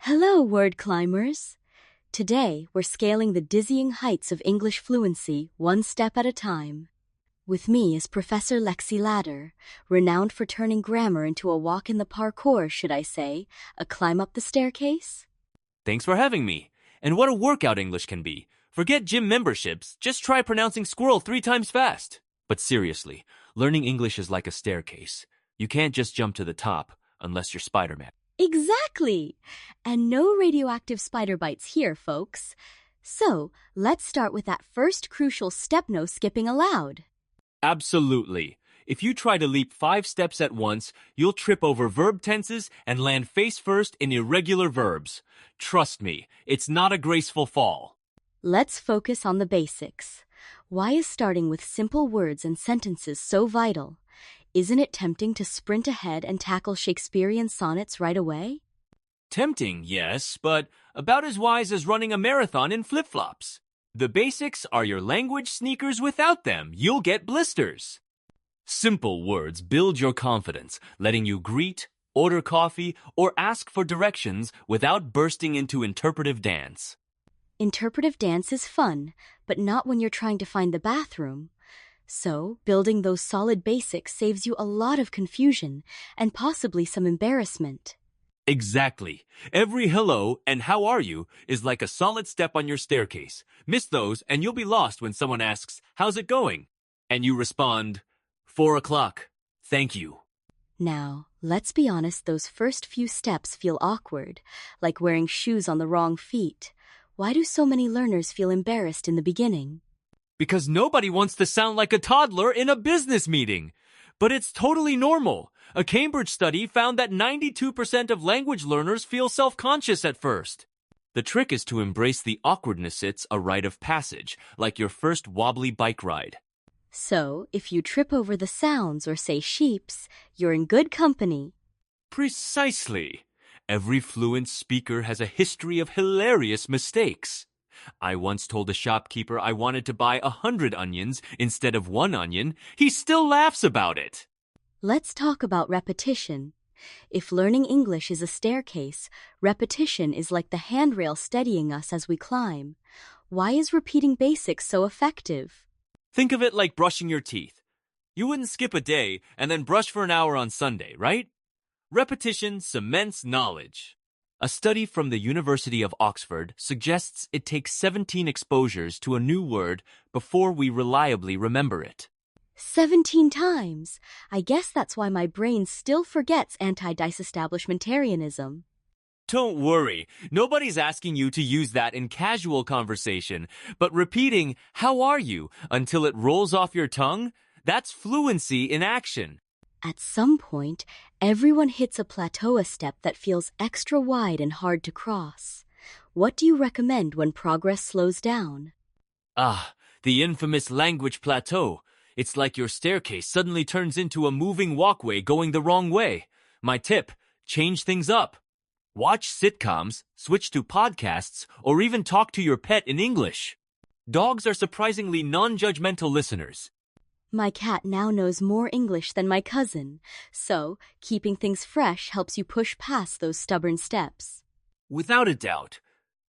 Hello, word climbers! Today, we're scaling the dizzying heights of English fluency one step at a time. With me is Professor Lexi Ladder, renowned for turning grammar into a walk in the parkour, should I say, a climb up the staircase? Thanks for having me. And what a workout English can be. Forget gym memberships, just try pronouncing squirrel 3 times fast. But seriously, learning English is like a staircase. You can't just jump to the top, unless you're Spider-Man. Exactly! And no radioactive spider bites here, folks. So, let's start with that first crucial step: no skipping allowed. Absolutely. If you try to leap 5 steps at once, you'll trip over verb tenses and land face first in irregular verbs. Trust me, it's not a graceful fall. Let's focus on the basics. Why is starting with simple words and sentences so vital? Isn't it tempting to sprint ahead and tackle Shakespearean sonnets right away? Tempting, yes, but about as wise as running a marathon in flip-flops. The basics are your language sneakers. Without them, you'll get blisters. Simple words build your confidence, letting you greet, order coffee, or ask for directions without bursting into interpretive dance. Interpretive dance is fun, but not when you're trying to find the bathroom. So, building those solid basics saves you a lot of confusion and possibly some embarrassment. Exactly. Every hello and how are you is like a solid step on your staircase. Miss those and you'll be lost when someone asks, "How's it going?" And you respond, 4 o'clock. Thank you. Now, let's be honest, those first few steps feel awkward, like wearing shoes on the wrong feet. Why do so many learners feel embarrassed in the beginning? Because nobody wants to sound like a toddler in a business meeting. But it's totally normal. A Cambridge study found that 92% of language learners feel self-conscious at first. The trick is to embrace the awkwardness. It's a rite of passage, like your first wobbly bike ride. So, if you trip over the sounds or say sheeps, you're in good company. Precisely. Every fluent speaker has a history of hilarious mistakes. I once told a shopkeeper I wanted to buy 100 onions instead of 1 onion. He still laughs about it. Let's talk about repetition. If learning English is a staircase, repetition is like the handrail steadying us as we climb. Why is repeating basics so effective? Think of it like brushing your teeth. You wouldn't skip a day and then brush for an hour on Sunday, right? Repetition cements knowledge. A study from the University of Oxford suggests it takes 17 exposures to a new word before we reliably remember it. 17 times! I guess that's why my brain still forgets anti-disestablishmentarianism. Don't worry, nobody's asking you to use that in casual conversation, but repeating, "How are you?" until it rolls off your tongue, that's fluency in action. At some point, everyone hits a plateau step that feels extra wide and hard to cross. What do you recommend when progress slows down? The infamous language plateau. It's like your staircase suddenly turns into a moving walkway going the wrong way. My tip, change things up. Watch sitcoms, switch to podcasts, or even talk to your pet in English. Dogs are surprisingly non-judgmental listeners. My cat now knows more English than my cousin, so keeping things fresh helps you push past those stubborn steps. Without a doubt.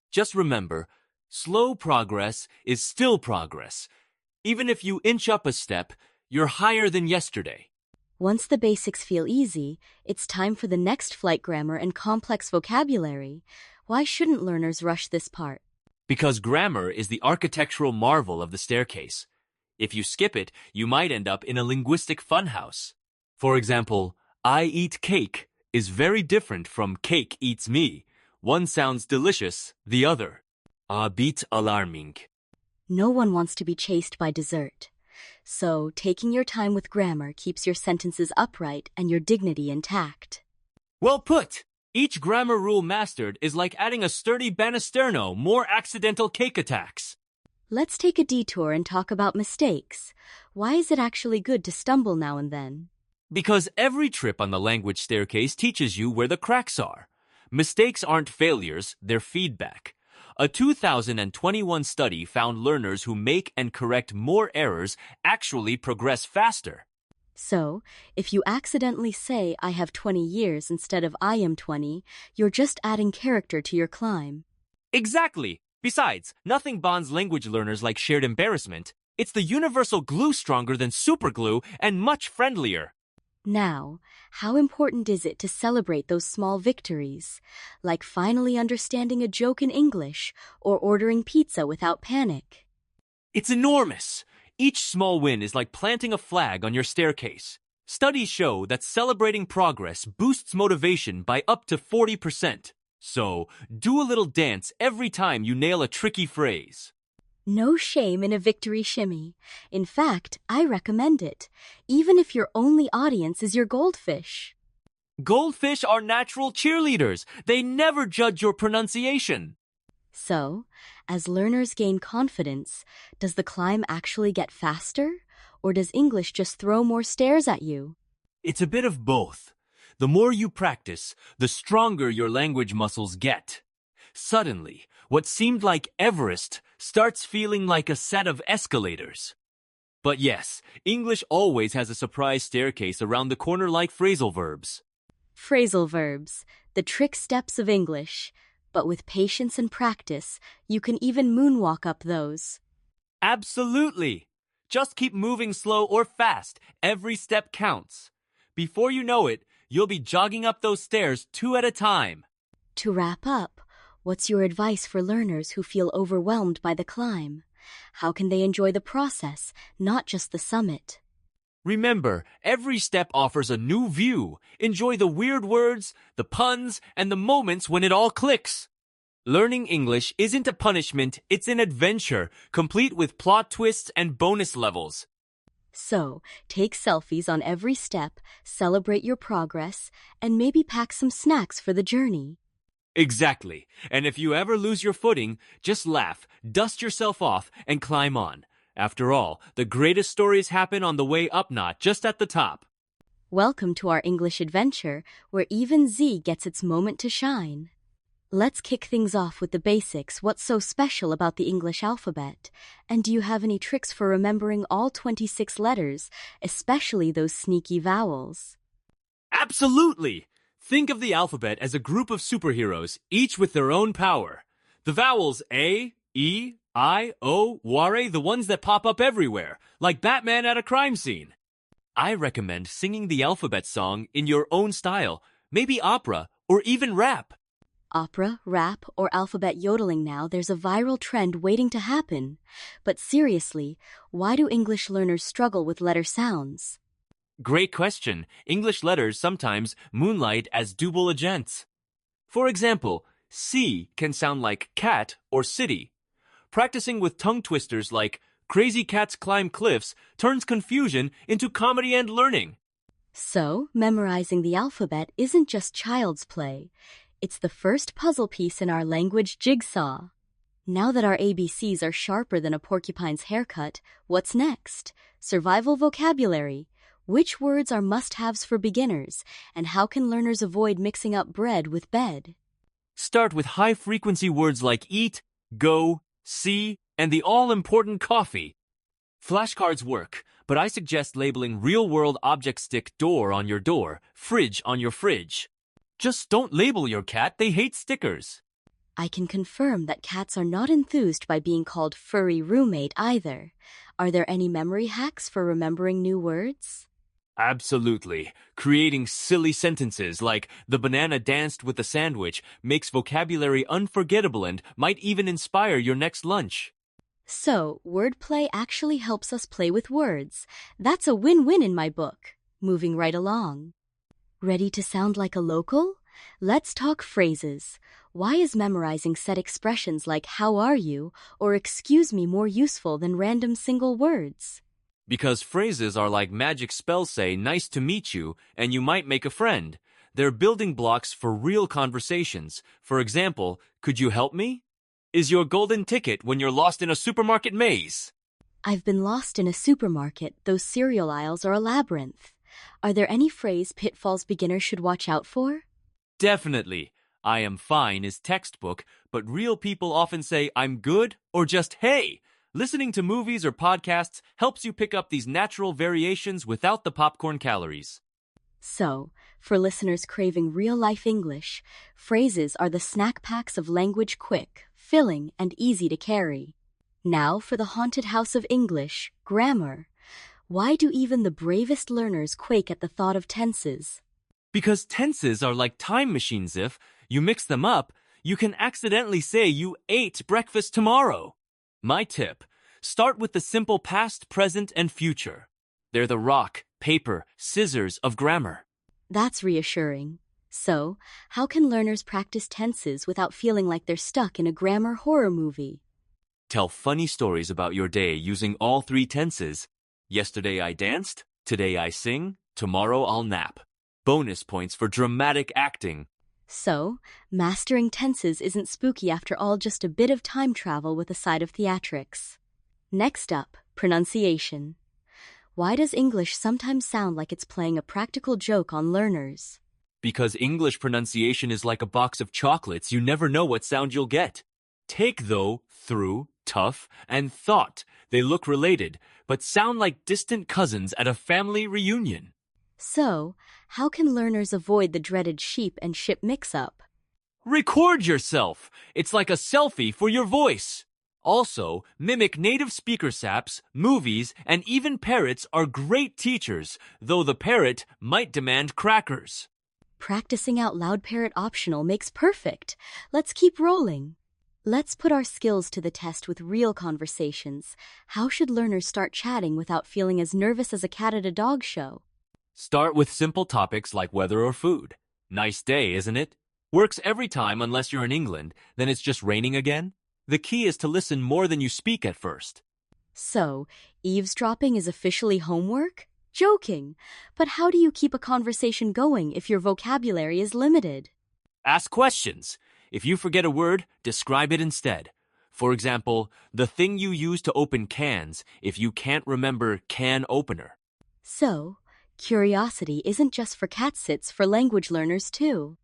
Just remember, slow progress is still progress. Even if you inch up a step, you're higher than yesterday. Once the basics feel easy, it's time for the next flight grammar and complex vocabulary. Why shouldn't learners rush this part? Because grammar is the architectural marvel of the staircase. If you skip it, you might end up in a linguistic funhouse. For example, "I eat cake" is very different from "cake eats me." One sounds delicious, the other, a bit alarming. No one wants to be chased by dessert. So, taking your time with grammar keeps your sentences upright and your dignity intact. Well put! Each grammar rule mastered is like adding a sturdy banisterno, more accidental cake attacks. Let's take a detour and talk about mistakes. Why is it actually good to stumble now and then? Because every trip on the language staircase teaches you where the cracks are. Mistakes aren't failures, they're feedback. A 2021 study found learners who make and correct more errors actually progress faster. So, if you accidentally say I have 20 years instead of I am 20, you're just adding character to your climb. Exactly. Besides, nothing bonds language learners like shared embarrassment. It's the universal glue stronger than superglue and much friendlier. Now, how important is it to celebrate those small victories, like finally understanding a joke in English or ordering pizza without panic? It's enormous. Each small win is like planting a flag on your staircase. Studies show that celebrating progress boosts motivation by up to 40%. So, do a little dance every time you nail a tricky phrase. No shame in a victory shimmy. In fact, I recommend it, even if your only audience is your goldfish. Goldfish are natural cheerleaders. They never judge your pronunciation. So, as learners gain confidence, does the climb actually get faster? Or does English just throw more stairs at you? It's a bit of both. The more you practice, the stronger your language muscles get. Suddenly, what seemed like Everest starts feeling like a set of escalators. But yes, English always has a surprise staircase around the corner like phrasal verbs. Phrasal verbs, the trick steps of English. But with patience and practice, you can even moonwalk up those. Absolutely! Just keep moving slow or fast. Every step counts. Before you know it, you'll be jogging up those stairs 2 at a time. To wrap up, what's your advice for learners who feel overwhelmed by the climb? How can they enjoy the process, not just the summit? Remember, every step offers a new view. Enjoy the weird words, the puns, and the moments when it all clicks. Learning English isn't a punishment, it's an adventure, complete with plot twists and bonus levels. So, take selfies on every step, celebrate your progress, and maybe pack some snacks for the journey. Exactly. And if you ever lose your footing, just laugh, dust yourself off, and climb on. After all, the greatest stories happen on the way up, not just at the top. Welcome to our English adventure, where even Z gets its moment to shine. Let's kick things off with the basics. What's so special about the English alphabet? And do you have any tricks for remembering all 26 letters, especially those sneaky vowels? Absolutely! Think of the alphabet as a group of superheroes, each with their own power. The vowels A, E, I, O, Ware, the ones that pop up everywhere, like Batman at a crime scene. I recommend singing the alphabet song in your own style, maybe opera or even rap. Opera, rap, or alphabet yodeling now, there's a viral trend waiting to happen. But seriously, why do English learners struggle with letter sounds? Great question. English letters sometimes moonlight as double agents. For example, C can sound like cat or city. Practicing with tongue twisters like crazy cats climb cliffs turns confusion into comedy and learning. So, memorizing the alphabet isn't just child's play. It's the first puzzle piece in our language jigsaw. Now that our ABCs are sharper than a porcupine's haircut, what's next? Survival vocabulary. Which words are must-haves for beginners, and how can learners avoid mixing up bread with bed? Start with high-frequency words like eat, go, see, and the all-important coffee. Flashcards work, but I suggest labeling real-world objects stick door on your door, fridge on your fridge. Just don't label your cat, they hate stickers. I can confirm that cats are not enthused by being called furry roommate either. Are there any memory hacks for remembering new words? Absolutely. Creating silly sentences like the banana danced with the sandwich makes vocabulary unforgettable and might even inspire your next lunch. So, wordplay actually helps us play with words. That's a win-win in my book. Moving right along. Ready to sound like a local? Let's talk phrases. Why is memorizing set expressions like how are you or excuse me more useful than random single words? Because phrases are like magic spells say nice to meet you and you might make a friend. They're building blocks for real conversations. For example, could you help me? Is your golden ticket when you're lost in a supermarket maze? I've been lost in a supermarket. Those cereal aisles are a labyrinth. Are there any phrase pitfalls beginners should watch out for? Definitely. I am fine is textbook, but real people often say I'm good or just hey. Listening to movies or podcasts helps you pick up these natural variations without the popcorn calories. So, for listeners craving real-life English, phrases are the snack packs of language, quick, filling, and easy to carry. Now for the haunted house of English, grammar. Why do even the bravest learners quake at the thought of tenses? Because tenses are like time machines. If you mix them up, you can accidentally say you ate breakfast tomorrow. My tip: start with the simple past, present, and future. They're the rock, paper, scissors of grammar. That's reassuring. So, how can learners practice tenses without feeling like they're stuck in a grammar horror movie? Tell funny stories about your day using all three tenses. Yesterday I danced, today I sing, tomorrow I'll nap. Bonus points for dramatic acting. So, mastering tenses isn't spooky after all, just a bit of time travel with a side of theatrics. Next up, pronunciation. Why does English sometimes sound like it's playing a practical joke on learners? Because English pronunciation is like a box of chocolates, you never know what sound you'll get. Take, though, through, tough, and thought. They look related, but sound like distant cousins at a family reunion. So, how can learners avoid the dreaded sheep and ship mix-up? Record yourself. It's like a selfie for your voice. Also, mimic native speaker saps, movies, and even parrots are great teachers, though the parrot might demand crackers. Practicing out loud parrot optional makes perfect. Let's keep rolling. Let's put our skills to the test with real conversations. How should learners start chatting without feeling as nervous as a cat at a dog show? Start with simple topics like weather or food. Nice day, isn't it? Works every time unless you're in England, then it's just raining again. The key is to listen more than you speak at first. So, eavesdropping is officially homework? Joking. But how do you keep a conversation going if your vocabulary is limited? Ask questions. If you forget a word, describe it instead. For example, the thing you use to open cans if you can't remember can opener. So, curiosity isn't just for cats, it's for language learners too.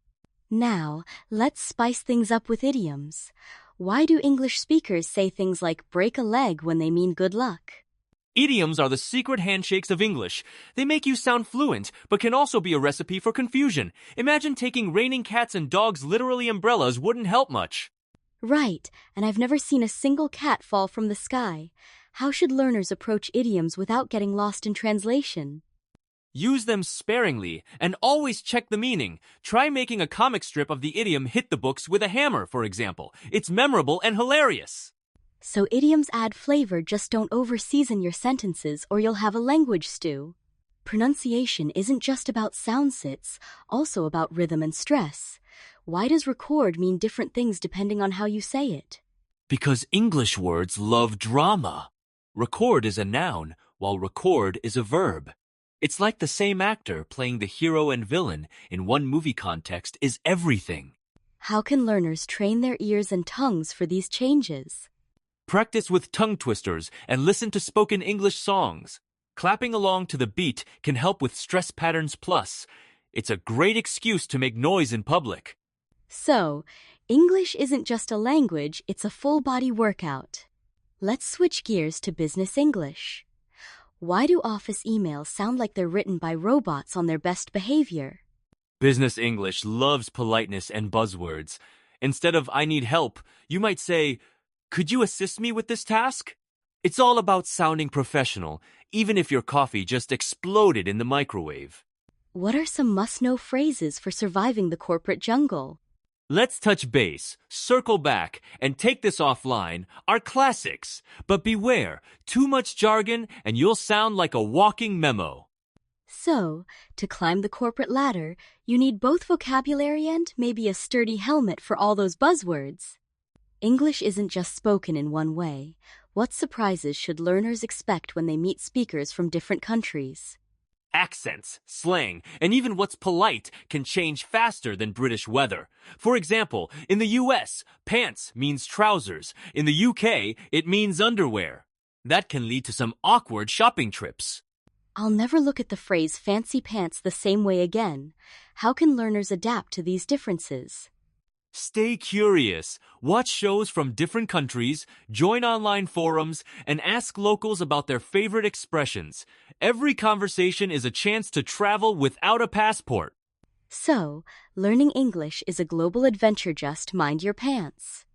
Now, let's spice things up with idioms. Why do English speakers say things like break a leg when they mean good luck? Idioms are the secret handshakes of English. They make you sound fluent, but can also be a recipe for confusion. Imagine taking raining cats and dogs literally umbrellas wouldn't help much. Right, and I've never seen a single cat fall from the sky. How should learners approach idioms without getting lost in translation? Use them sparingly and always check the meaning. Try making a comic strip of the idiom hit the books with a hammer, for example. It's memorable and hilarious. So idioms add flavor, just don't over-season your sentences or you'll have a language stew. Pronunciation isn't just about sound, it's also about rhythm and stress. Why does record mean different things depending on how you say it? Because English words love drama. Record is a noun, while record is a verb. It's like the same actor playing the hero and villain in one movie context is everything. How can learners train their ears and tongues for these changes? Practice with tongue twisters and listen to spoken English songs. Clapping along to the beat can help with stress patterns plus. It's a great excuse to make noise in public. So, English isn't just a language, it's a full-body workout. Let's switch gears to business English. Why do office emails sound like they're written by robots on their best behavior? Business English loves politeness and buzzwords. Instead of "I need help," you might say, "Could you assist me with this task?" It's all about sounding professional, even if your coffee just exploded in the microwave. What are some must-know phrases for surviving the corporate jungle? Let's touch base, circle back, and take this offline are classics. But beware, too much jargon and you'll sound like a walking memo. So, to climb the corporate ladder, you need both vocabulary and maybe a sturdy helmet for all those buzzwords. English isn't just spoken in one way. What surprises should learners expect when they meet speakers from different countries? Accents, slang, and even what's polite can change faster than British weather. For example, in the US, pants means trousers. In the UK, it means underwear. That can lead to some awkward shopping trips. I'll never look at the phrase fancy pants the same way again. How can learners adapt to these differences? Stay curious. Watch shows from different countries, join online forums, and ask locals about their favorite expressions. Every conversation is a chance to travel without a passport. So, learning English is a global adventure, just mind your pants.